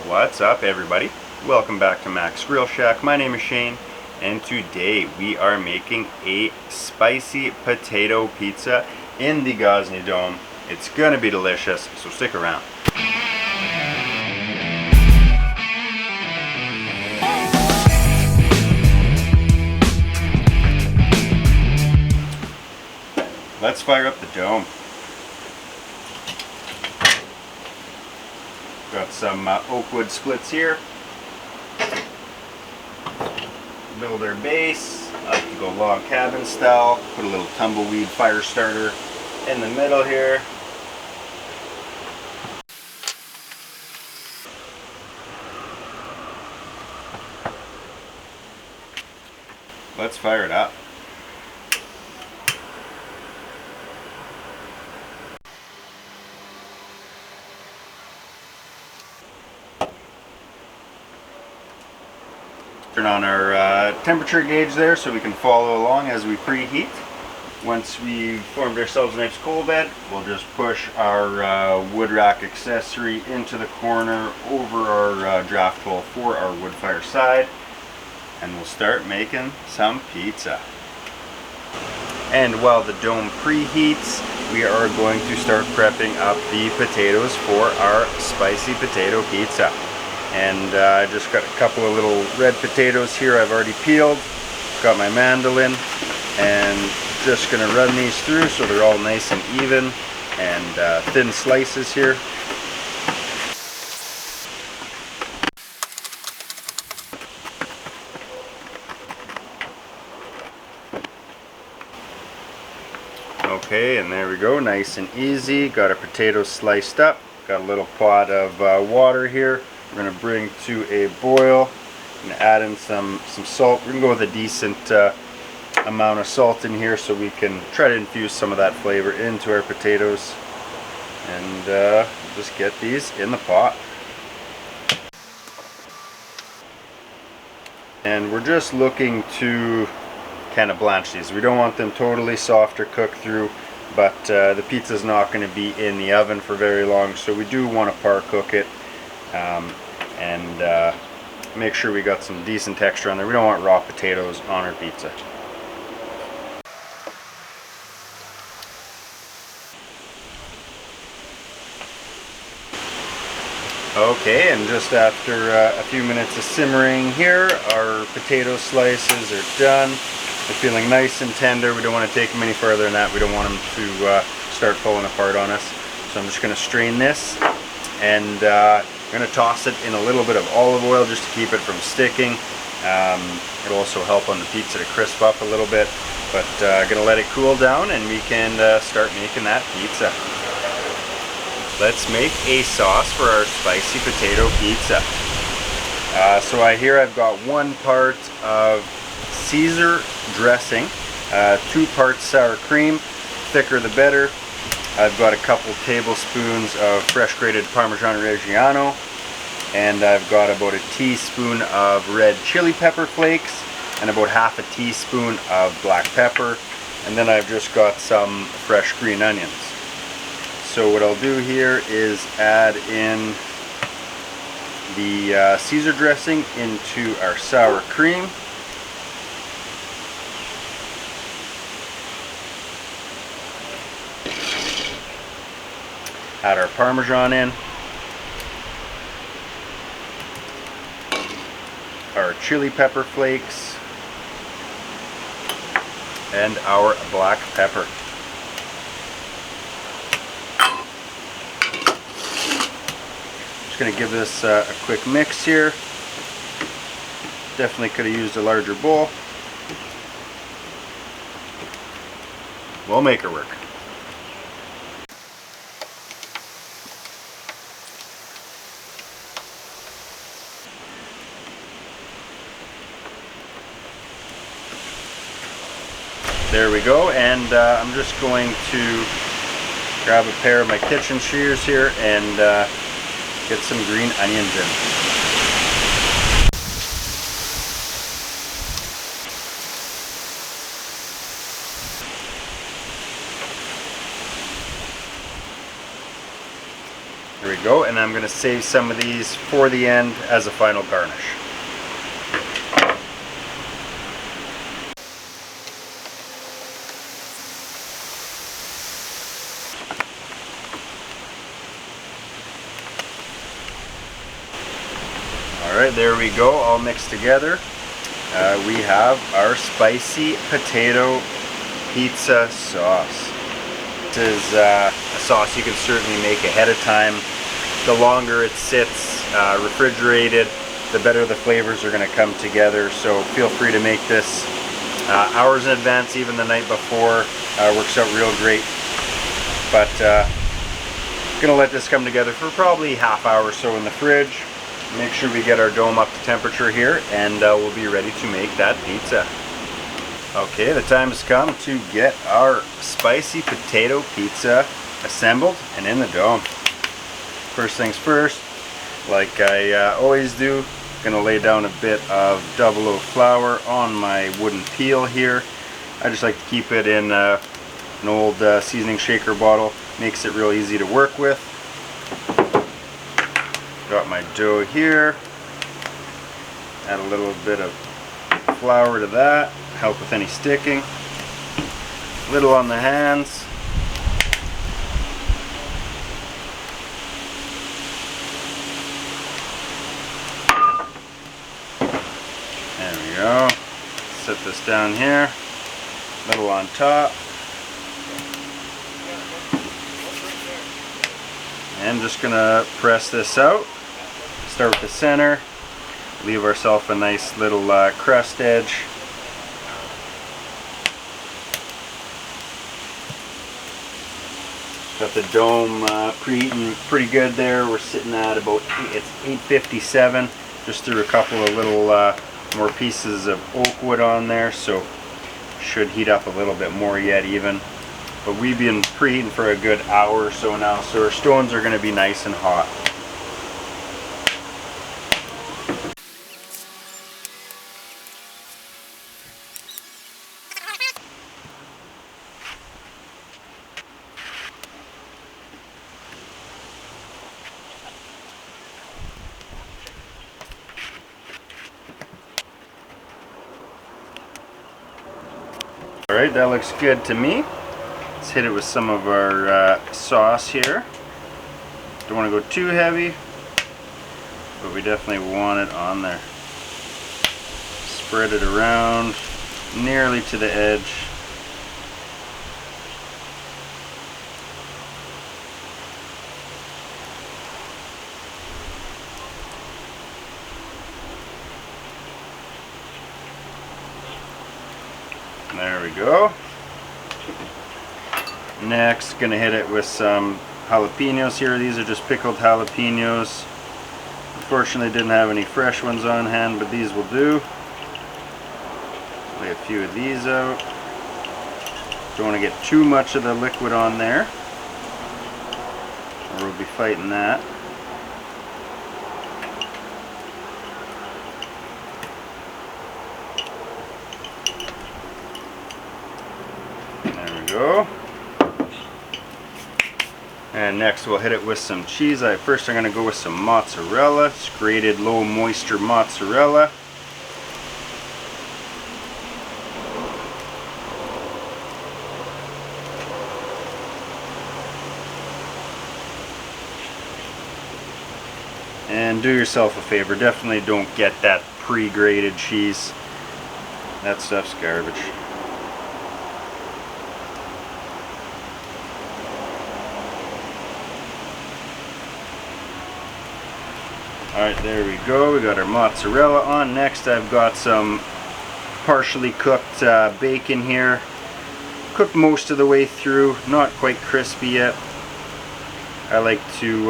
What's up, everybody? Welcome back to Mac's Grill Shack. My name is Shane, and today we are making a spicy potato pizza in the Gozney Dome. It's gonna be delicious, so stick around. Let's fire up the dome. Got some oak wood splits here. Build our base. I like to go log cabin style. Put a little tumbleweed fire starter in the middle here. Let's fire it up. Turn on our temperature gauge there so we can follow along as we preheat. Once we've formed ourselves a nice coal bed, we'll just push our wood rack accessory into the corner over our draft hole for our wood fire side, and we'll start making some pizza. And while the dome preheats, we are going to start prepping up the potatoes for our spicy potato pizza. And I just got a couple of little red potatoes here I've already peeled. Got my mandolin and just gonna run these through so they're all nice and even and thin slices here. Okay, and there we go, nice and easy. Got our potatoes sliced up. Got a little pot of water here. We're going to bring to a boil and add in some salt. We're going to go with a decent amount of salt in here so we can try to infuse some of that flavor into our potatoes. And just get these in the pot. And we're just looking to kind of blanch these. We don't want them totally soft or cooked through, but the pizza's not going to be in the oven for very long, so we do want to par cook it. And make sure we got some decent texture on there. We don't want raw potatoes on our pizza. Okay, and just after a few minutes of simmering here, our potato slices are done. They're feeling nice and tender. We don't want to take them any further than that. We don't want them to start falling apart on us. So I'm just going to strain this, and I'm going to toss it in a little bit of olive oil just to keep it from sticking. It'll also help on the pizza to crisp up a little bit. But I'm going to let it cool down and we can start making that pizza. Let's make a sauce for our spicy potato pizza. So I've got 1 part of Caesar dressing, 2 parts sour cream, thicker the better. I've got a couple tablespoons of fresh grated Parmesan Reggiano, and I've got about a teaspoon of red chili pepper flakes and about half a teaspoon of black pepper, and then I've just got some fresh green onions. So what I'll do here is add in the Caesar dressing into our sour cream. Add our Parmesan in, our chili pepper flakes, and our black pepper. Just going to give this a quick mix here. Definitely could have used a larger bowl. We'll make her work. There we go, and I'm just going to grab a pair of my kitchen shears here and get some green onions in. There we go, and I'm going to save some of these for the end as a final garnish. Alright, there we go, all mixed together. We have our spicy potato pizza sauce. This is a sauce you can certainly make ahead of time. The longer it sits refrigerated, the better the flavors are going to come together. So feel free to make this hours in advance, even the night before. Works out real great. But going to let this come together for probably half hour or so in the fridge. Make sure we get our dome up to temperature here, and we'll be ready to make that pizza. Okay, the time has come to get our spicy potato pizza assembled and in the dome. First things first, like I always do, gonna lay down a bit of 00 flour on my wooden peel here. I just like to keep it in an old seasoning shaker bottle. Makes it real easy to work with. Got my dough here. Add a little bit of flour to that, help with any sticking. Little on the hands. There we go. Set this down here. Little on top. And just gonna press this out. Start with the center. Leave ourselves a nice little crust edge. Got the dome preheating pretty good there. We're sitting at about, it's 857. Just threw a couple of little more pieces of oak wood on there, so should heat up a little bit more yet even. But we've been preheating for a good hour or so now, so our stones are going to be nice and hot. Alright, that looks good to me. Let's hit it with some of our sauce here. Don't want to go too heavy, but we definitely want it on there. Spread it around nearly to the edge. There we go. Next, gonna hit it with some jalapenos here. These are just pickled jalapenos. Unfortunately, didn't have any fresh ones on hand, but these will do. Lay a few of these out. Don't want to get too much of the liquid on there, or we'll be fighting that. There we go. And next we'll hit it with some cheese. First I'm going to go with some mozzarella. It's grated low moisture mozzarella. And do yourself a favor, definitely don't get that pre-grated cheese. That stuff's garbage. Alright, there we go. We got our mozzarella on. Next I've got some partially cooked bacon here. Cooked most of the way through, not quite crispy yet. I like to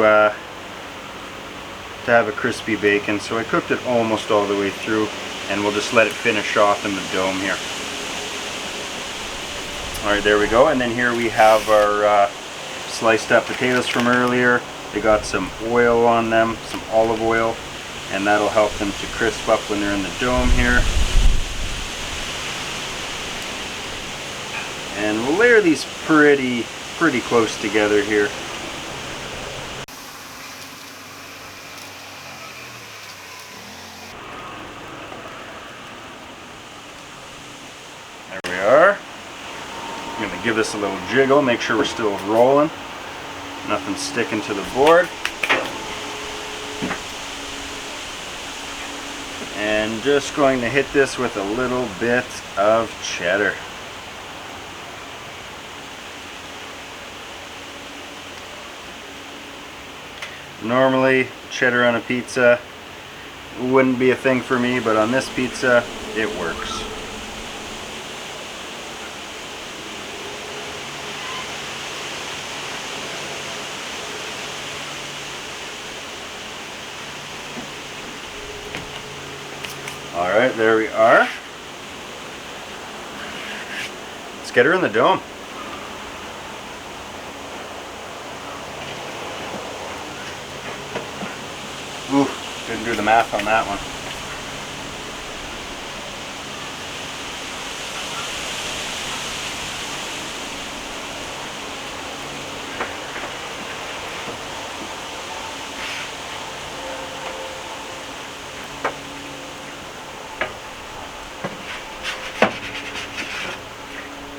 have a crispy bacon, so I cooked it almost all the way through, and we'll just let it finish off in the dome here. Alright, there we go. And then here we have our sliced up potatoes from earlier. They got some oil on them, some olive oil, and that'll help them to crisp up when they're in the dome here. And we'll layer these pretty close together here. give this a little jiggle, make sure we're still rolling. Nothing sticking to the board. And just going to hit this with a little bit of cheddar. Normally, cheddar on a pizza wouldn't be a thing for me, but on this pizza, it works. Alright, there we are. Let's get her in the dome. Ooh, didn't do the math on that one.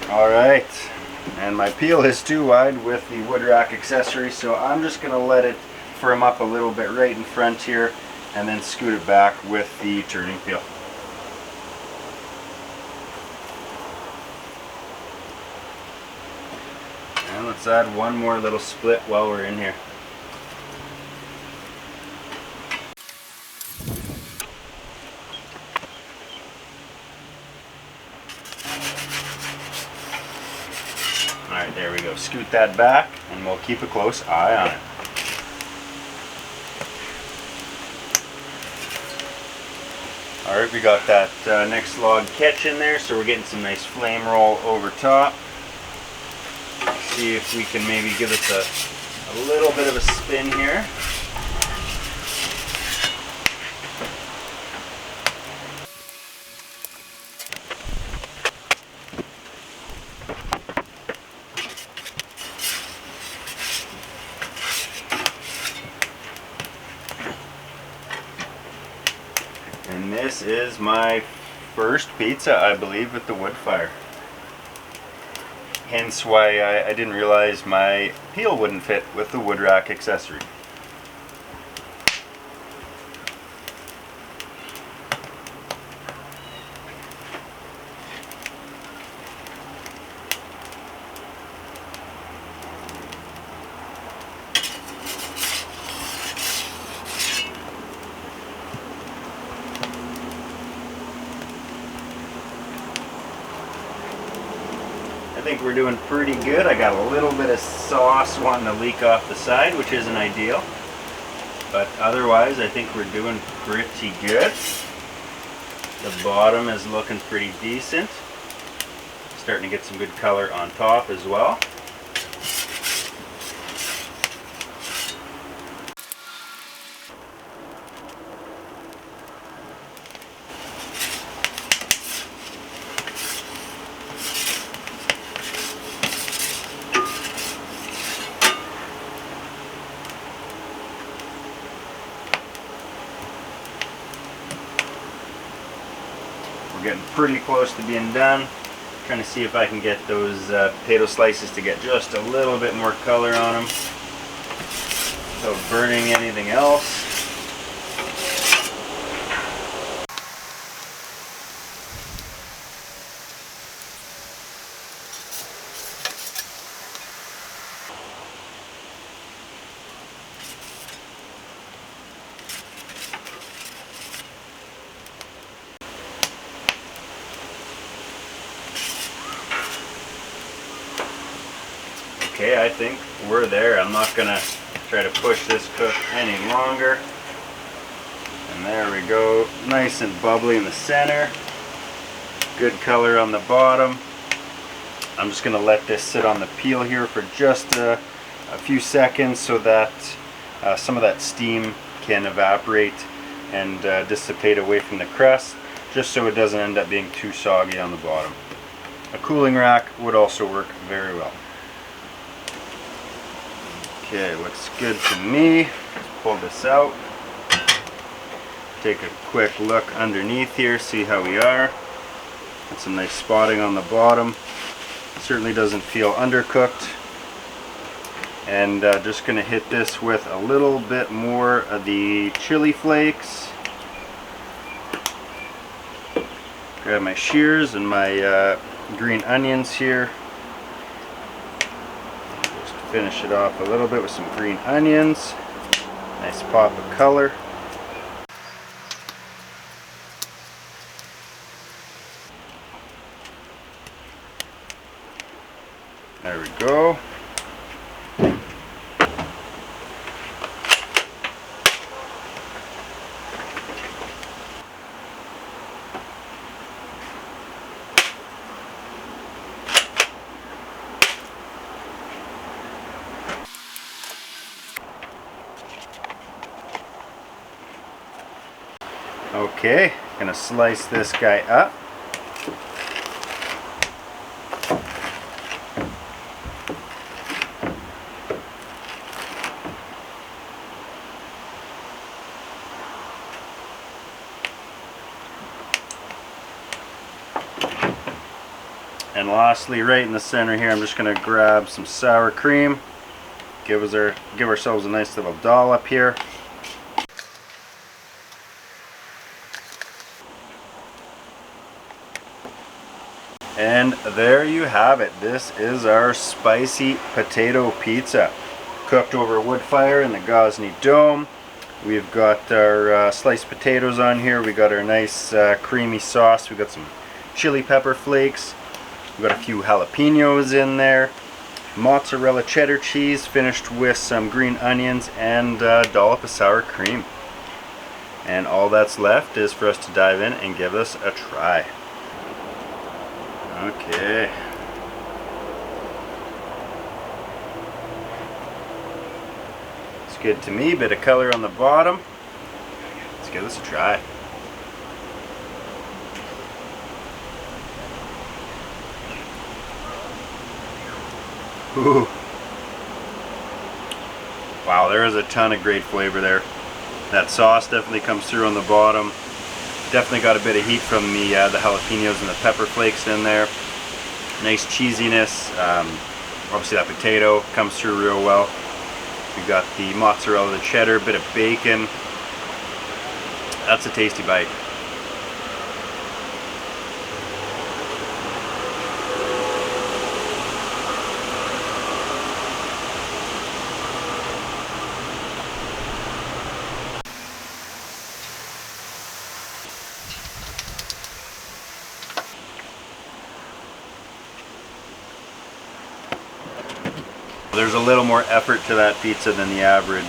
Alright, and my peel is too wide with the wood rack accessory, so I'm just going to let it firm up a little bit right in front here and then scoot it back with the turning peel. And let's add one more little split while we're in here. Alright, there we go. Scoot that back and we'll keep a close eye on it. Alright, we got that next log catch in there, so we're getting some nice flame roll over top. See if we can maybe give it a little bit of a spin here. And this is my first pizza, I believe, with the wood fire. Hence why I didn't realize my peel wouldn't fit with the wood rack accessory. I think we're doing pretty good. I got a little bit of sauce wanting to leak off the side, which isn't ideal. But otherwise, I think we're doing pretty good. The bottom is looking pretty decent. Starting to get some good color on top as well. We're getting pretty close to being done. Trying to see if I can get those potato slices to get just a little bit more color on them without burning anything else. Okay, I think we're there. I'm not gonna try to push this cook any longer. And there we go, nice and bubbly in the center. Good color on the bottom. I'm just gonna let this sit on the peel here for just a few seconds so that some of that steam can evaporate and dissipate away from the crust, just so it doesn't end up being too soggy on the bottom. A cooling rack would also work very well. Okay, looks good to me. Let's pull this out. Take a quick look underneath here, see how we are. Got some nice spotting on the bottom. Certainly doesn't feel undercooked. And just going to hit this with a little bit more of the chili flakes. Grab my shears and my green onions here. Just finish it off a little bit with some green onions. Nice pop of color. There we go. Okay, gonna slice this guy up. And lastly, right in the center here, I'm just going to grab some sour cream. Give ourselves a nice little dollop here. And there you have it. This is our spicy potato pizza, cooked over a wood fire in the Gozney Dome. We've got our sliced potatoes on here. We got our nice creamy sauce. We got some chili pepper flakes. We've got a few jalapenos in there. Mozzarella cheddar cheese finished with some green onions and a dollop of sour cream. And all that's left is for us to dive in and give this a try. Okay. It's good to me. Bit of color on the bottom. Let's give this a try. Ooh. Wow, there is a ton of great flavor there. That sauce definitely comes through on the bottom. Definitely got a bit of heat from the jalapenos and the pepper flakes in there. Nice cheesiness. Obviously that potato comes through real well. We got the mozzarella, the cheddar, bit of bacon. That's a tasty bite. There's a little more effort to that pizza than the average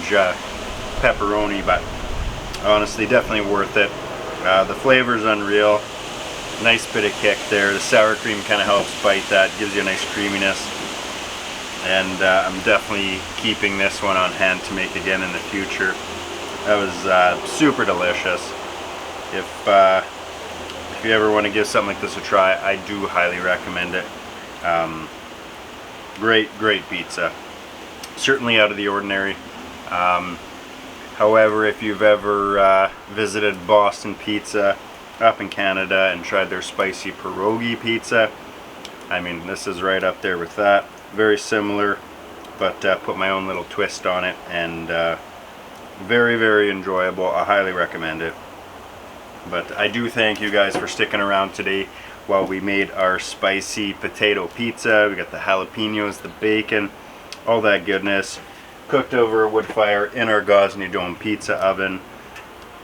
pepperoni, but honestly definitely worth it. The flavor's unreal. Nice bit of kick there. The sour cream kind of helps bite that, gives you a nice creaminess. And I'm definitely keeping this one on hand to make again in the future. That was super delicious. If you ever want to give something like this a try, I do highly recommend it. Great pizza. Certainly out of the ordinary. However, if you've ever visited Boston Pizza up in Canada and tried their spicy pierogi pizza, I mean, this is right up there with that. Very similar, but put my own little twist on it, and very enjoyable. I highly recommend it. But I do thank you guys for sticking around today while we made our spicy potato pizza. We got the jalapenos, the bacon, all that goodness, cooked over a wood fire in our Gozney Dome pizza oven.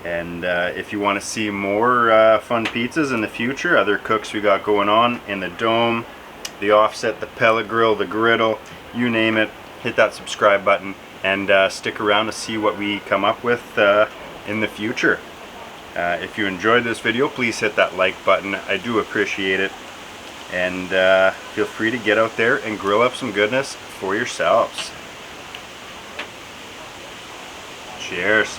And if you want to see more fun pizzas in the future, other cooks we got going on in the Dome, the offset, the pellet grill, the griddle, you name it, hit that subscribe button and stick around to see what we come up with in the future. If you enjoyed this video, please hit that like button. I do appreciate it. And feel free to get out there and grill up some goodness for yourselves. Cheers.